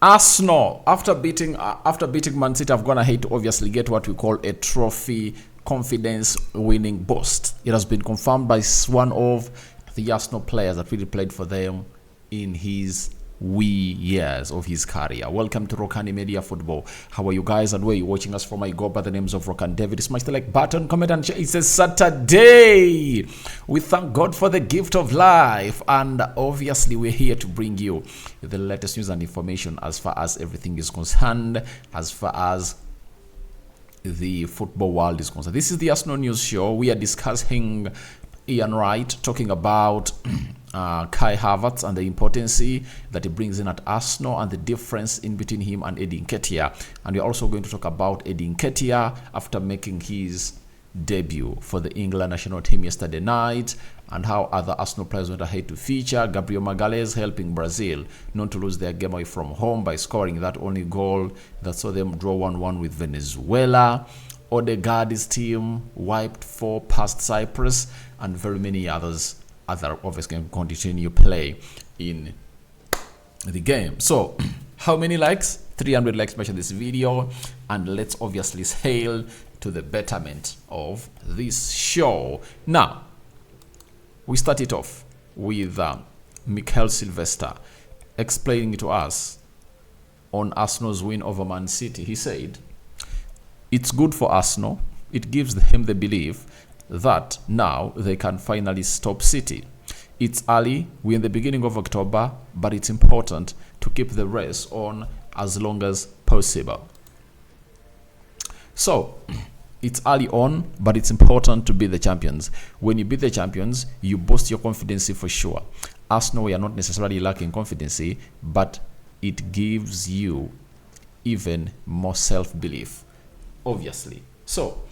Arsenal, after beating Man City, have gone ahead to obviously get what we call a trophy confidence winning boost. It has been confirmed by one of the Arsenal players that really played for them in his wee years of his career. Welcome to Rokani Media Football. How are you guys, and where are you watching us from? I go by the names of Rokani David. Smash the like button, comment and share. It's a Saturday. We thank God for the gift of life, and obviously we're here to bring you the latest news and information as far as everything is concerned, as far as the football world is concerned. This is the Arsenal News Show. We are discussing Ian Wright, talking about Kai Havertz and the importance that he brings in at Arsenal and the difference in between him and Nketiah. And we're also going to talk about Nketiah after making his debut for the England national team yesterday night, and how other Arsenal players went ahead to feature. Gabriel Magalhaes helping Brazil not to lose their game away from home by scoring that only goal that saw them draw 1-1 with Venezuela. Odegaard's team wiped 4 past Cyprus, and very many others obviously can continue play in the game. So how many likes? 300 likes mentioned this video, and let's obviously sail to the betterment of this show. Now we start it off with Mikel Sylvester explaining to us on Arsenal's win over Man City. He said it's good for Arsenal. It gives him the belief that now they can finally stop City. It's early, we're in the beginning of October, but it's important to keep the race on as long as possible. So it's early on, but it's important to beat the champions. When you beat the champions, you boost your confidence for sure. Arsenal, we are not necessarily lacking confidence, but it gives you even more self-belief, obviously. So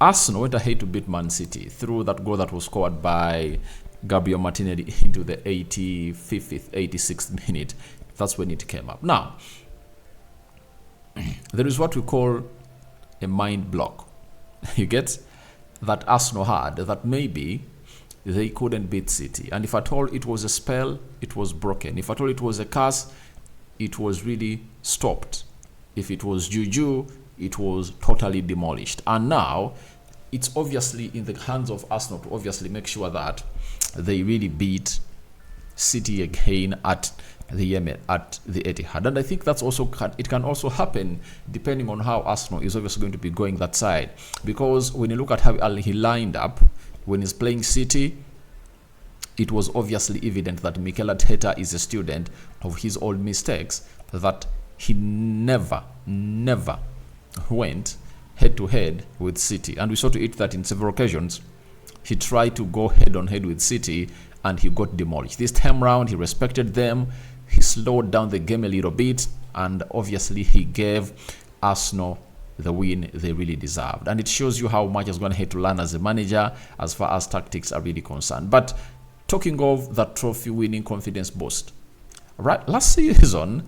Arsenal went ahead to beat Man City through that goal that was scored by Gabriel Martinelli into the 85th, 86th minute. That's when it came up. Now, there is what we call a mind block. You get that Arsenal had, that maybe they couldn't beat City. And if at all it was a spell, it was broken. If at all it was a curse, it was really stopped. If it was juju, it was totally demolished. And now it's obviously in the hands of Arsenal to obviously make sure that they really beat City again at the Etihad. And I think that's also it can also happen depending on how Arsenal is obviously going to be going that side. Because when you look at how he lined up when he's playing City, it was obviously evident that Mikel Arteta is a student of his old mistakes, that he never went head-to-head with City. And we saw to it that in several occasions, he tried to go head-on-head with City, and he got demolished. This time round, he respected them. He slowed down the game a little bit, and obviously he gave Arsenal the win they really deserved. And it shows you how much he's going to have to learn as a manager as far as tactics are really concerned. But talking of that trophy-winning confidence boost, right? Last season,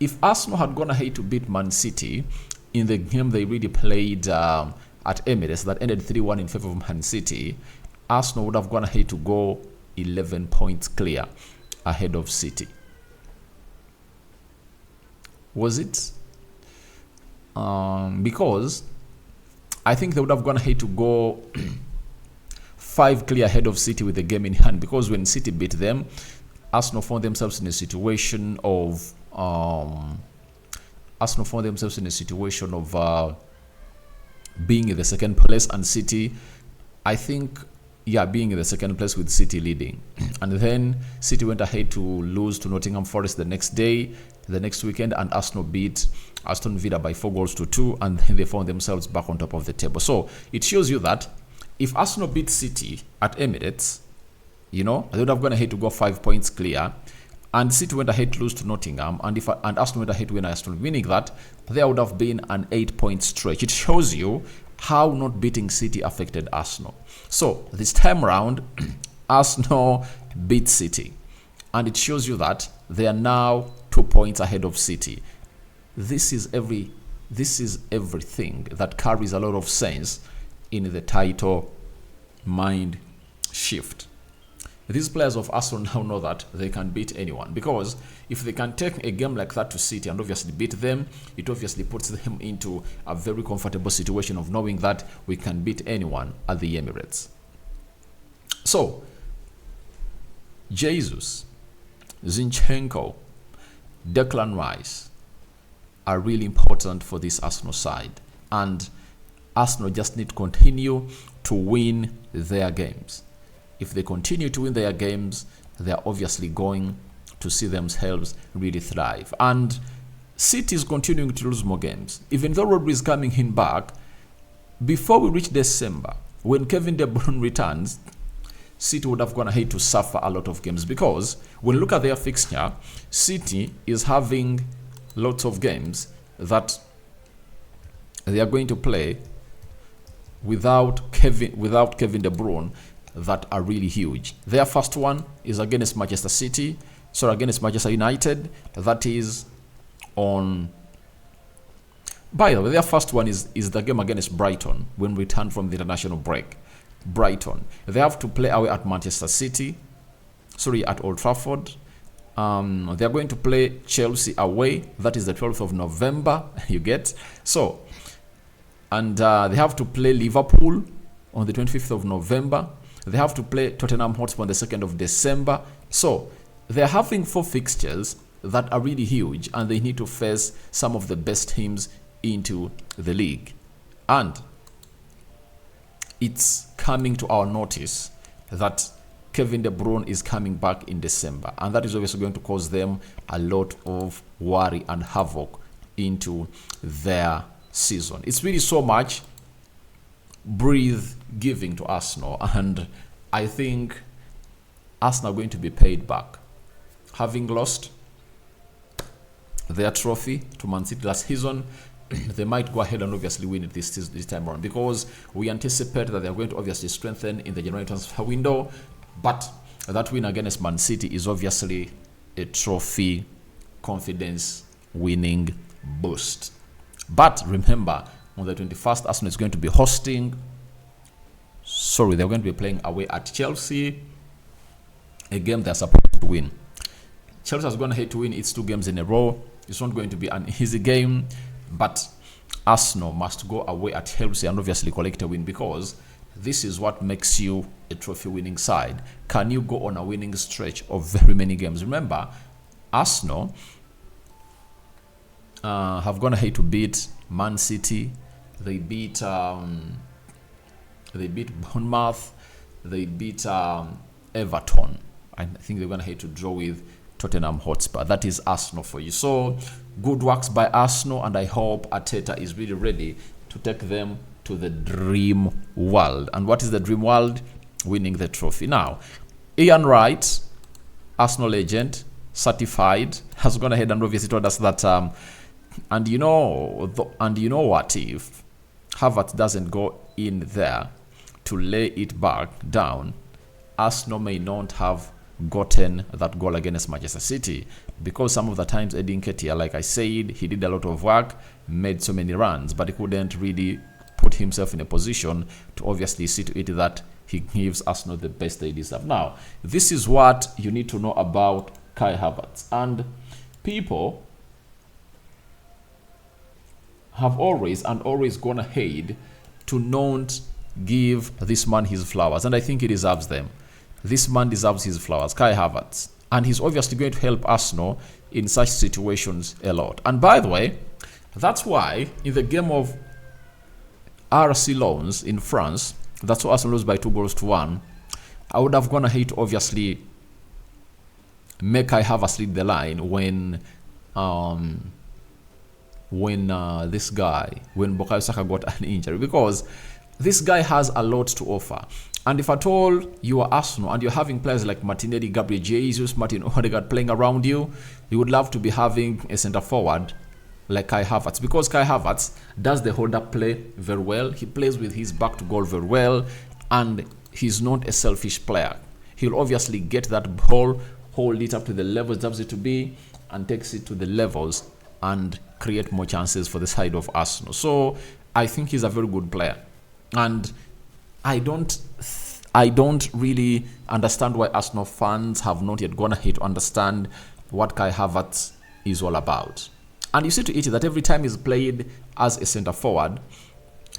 if Arsenal had gone ahead to beat Man City in the game they really played at Emirates that ended 3-1 in favor of Man City, Arsenal would have gone ahead to go 11 points clear ahead of City. Was it? Because I think they would have gone ahead to go 5 clear ahead of City with the game in hand, because when City beat them, Arsenal found themselves in a situation of being in the second place, and City, I think, being in the second place with City leading. And then City went ahead to lose to Nottingham Forest the next weekend, and Arsenal beat Aston Villa by 4-2, and then they found themselves back on top of the table. So it shows you that if Arsenal beat City at Emirates, they would have gone ahead to go 5 points clear, and City went ahead to lose to Nottingham, and Arsenal went ahead to win Aston, meaning that there would have been an 8-point stretch. It shows you how not beating City affected Arsenal. So this time around, Arsenal beat City, and it shows you that they are now 2 points ahead of City. This is everything that carries a lot of sense in the title mind shift. these players of Arsenal now know that they can beat anyone, because if they can take a game like that to City and obviously beat them, it obviously puts them into a very comfortable situation of knowing that we can beat anyone at the Emirates. So, Jesus, Zinchenko, Declan Rice are really important for this Arsenal side, and Arsenal just need to continue to win their games. If they continue to win their games, they are obviously going to see themselves really thrive. And City is continuing to lose more games. Even though Rodri is coming in back, before we reach December, when Kevin De Bruyne returns, City would have gone ahead to suffer a lot of games, because when you look at their fixture, City is having lots of games that they are going to play without Kevin De Bruyne that are really huge. Their first one is against against Manchester United. That is on. By the way, their first one is the game against Brighton when we return from the international break. Brighton. They have to play away at Manchester City. At Old Trafford. They are going to play Chelsea away. That is the 12th of November. You get? So, and they have to play Liverpool on the 25th of November. They have to play Tottenham Hotspur on the 2nd of December. So, they're having 4 fixtures that are really huge, and they need to face some of the best teams into the league. And it's coming to our notice that Kevin De Bruyne is coming back in December, and that is obviously going to cause them a lot of worry and havoc into their season. It's really so much giving to Arsenal, and I think Arsenal are going to be paid back, having lost their trophy to Man City last season. They might go ahead and obviously win it this time around, because we anticipate that they're going to obviously strengthen in the January transfer window. But that win against Man City is obviously a trophy confidence winning boost. But remember, on the 21st, Arsenal is going to be they're going to be playing away at Chelsea, a game they're supposed to win. Chelsea has gone ahead to win its 2 games in a row. It's not going to be an easy game, but Arsenal must go away at Chelsea and obviously collect a win, because this is what makes you a trophy winning side. Can you go on a winning stretch of very many games? Remember, Arsenal have gone ahead to beat Man City. They beat Bournemouth. They beat Everton. I think they're going ahead to draw with Tottenham Hotspur. That is Arsenal for you. So good works by Arsenal, and I hope Arteta is really ready to take them to the dream world. And what is the dream world? Winning the trophy. Now, Ian Wright, Arsenal legend, certified, has gone ahead and obviously told us that and you know what, if Havertz doesn't go in there to lay it back down, Arsenal may not have gotten that goal against Manchester City, because some of the times Eddie Nketiah, like I said, he did a lot of work, made so many runs, but he couldn't really put himself in a position to obviously see to it that he gives Arsenal the best they deserve. Now, this is what you need to know about Kai Havertz. And people have always gone ahead to not give this man his flowers, and I think he deserves them. This man deserves his flowers, Kai Havertz, and he's obviously going to help Arsenal in such situations a lot. And by the way, that's why in the game of RC Lens in France, that's why Arsenal lose by 2-1. I would have gone ahead to obviously make Kai Havertz lead the line when Bukayo Saka got an injury, because this guy has a lot to offer. And if at all you are Arsenal and you're having players like Martinelli, Gabriel Jesus, Martin Odegaard playing around you, you would love to be having a centre forward like Kai Havertz, because Kai Havertz does the hold-up play very well. He plays with his back to goal very well, and he's not a selfish player. He'll obviously get that ball, hold it up to the levels it deserves it to be, and takes it to the levels and create more chances for the side of Arsenal. So I think he's a very good player, and I don't I don't really understand why Arsenal fans have not yet gone ahead to understand what Kai Havertz is all about. And you see to it that every time he's played as a centre forward,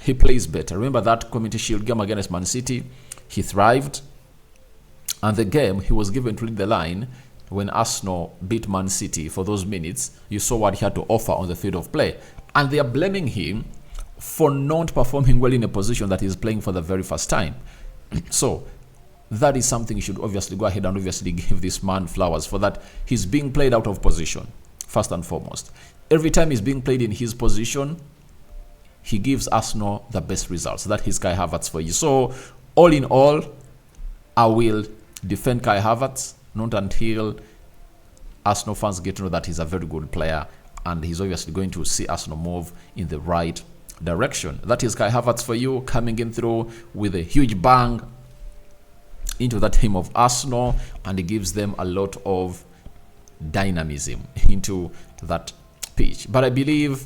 he plays better. Remember that Community Shield game against Man City? He thrived. And the game, he was given to lead the line when Arsenal beat Man City for those minutes. You saw what he had to offer on the field of play. And they are blaming him for not performing well in a position that he's playing for the very first time. So that is something you should obviously go ahead and obviously give this man flowers for that. He's being played out of position, first and foremost. Every time he's being played in his position, he gives Arsenal the best results. That is Kai Havertz for you. So all in all, I will defend Kai Havertz, not until Arsenal fans get to know that he's a very good player and he's obviously going to see Arsenal move in the right direction. That is Kai Havertz for you, coming in through with a huge bang into that team of Arsenal, and he gives them a lot of dynamism into that pitch. But I believe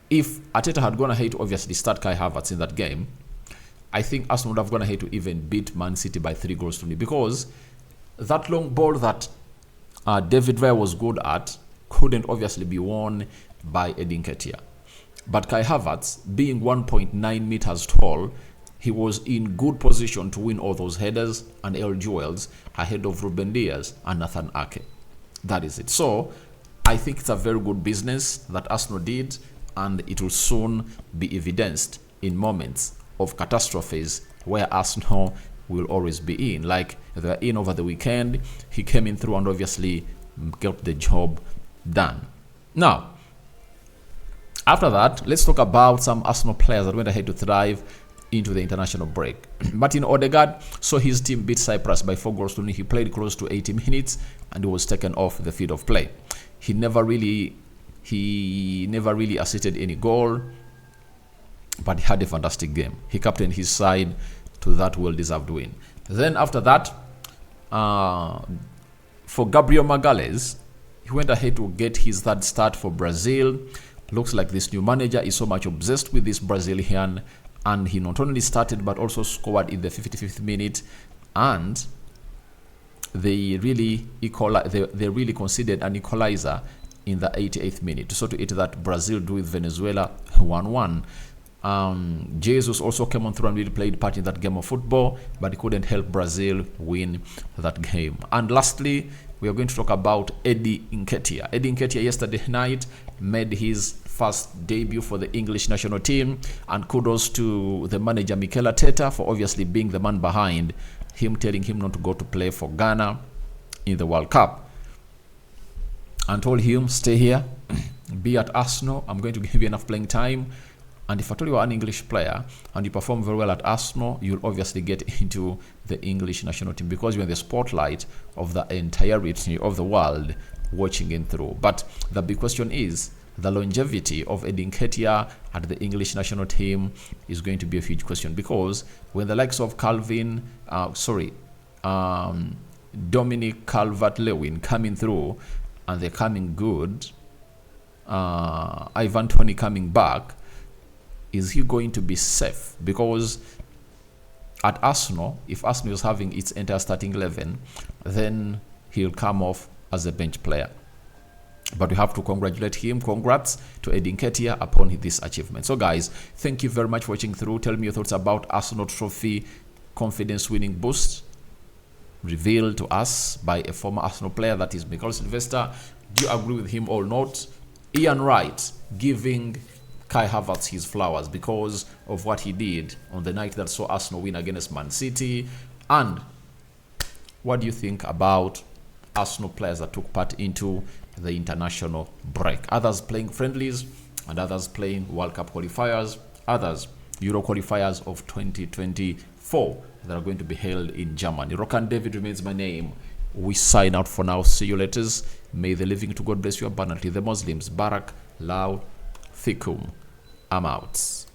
if Arteta had gone ahead to obviously start Kai Havertz in that game, I think Arsenal would have gone ahead to even beat Man City by 3 goals to 0, because that long ball that David Raya was good at couldn't obviously be won by Nketiah. But Kai Havertz, being 1.9 meters tall, he was in good position to win all those headers and air duels ahead of Ruben Diaz and Nathan Ake. That is it. So I think it's a very good business that Arsenal did, and it will soon be evidenced in moments of catastrophes where Arsenal will always be in. Like they were in over the weekend, he came in through and obviously got the job done. Now, after that, let's talk about some Arsenal players that went ahead to thrive into the international break. Martin Odegaard saw his team beat Cyprus by 4 goals to 0. He played close to 80 minutes and he was taken off the field of play. He never really assisted any goal, but he had a fantastic game. He captained his side to that well-deserved win. Then after that, for Gabriel Magalhães, he went ahead to get his 3rd start for Brazil. Looks like this new manager is so much obsessed with this Brazilian, and he not only started but also scored in the 55th minute, and they really conceded an equalizer in the 88th minute. So to it that Brazil drew with Venezuela 1-1. Jesus also came on through and really played part in that game of football, but he couldn't help Brazil win that game. And lastly, we are going to talk about Eddie Nketiah. Eddie Nketiah yesterday night made his first debut for the English national team, and kudos to the manager Mikel Arteta for obviously being the man behind him, telling him not to go to play for Ghana in the World Cup, and told him, stay here, be at Arsenal, I'm going to give you enough playing time. And if at all you are an English player and you perform very well at Arsenal, you'll obviously get into the English national team, because you're in the spotlight of the entirety of the world watching in through. But the big question is, the longevity of Eddie Nketiah at the English national team is going to be a huge question, because when the likes of Dominic Calvert-Lewin coming through and they're coming good, Ivan Toney coming back, is he going to be safe? Because at Arsenal, if Arsenal is having its entire starting 11, then he'll come off as a bench player. But we have to congratulate him. Congrats to Eddie Nketiah upon this achievement. So guys, thank you very much for watching through. Tell me your thoughts about Arsenal Trophy confidence winning boost revealed to us by a former Arsenal player, that is Mikel Sylvester. Do you agree with him or not? Ian Wright giving Kai Havertz his flowers because of what he did on the night that saw Arsenal win against Man City. And what do you think about Arsenal players that took part into the international break? Others playing friendlies and others playing World Cup qualifiers, others Euro qualifiers of 2024 that are going to be held in Germany. Rokani David remains my name. We sign out for now. See you later. May the living to God bless you abundantly. The Muslims, Barak, Lao, Fikum. I'm out.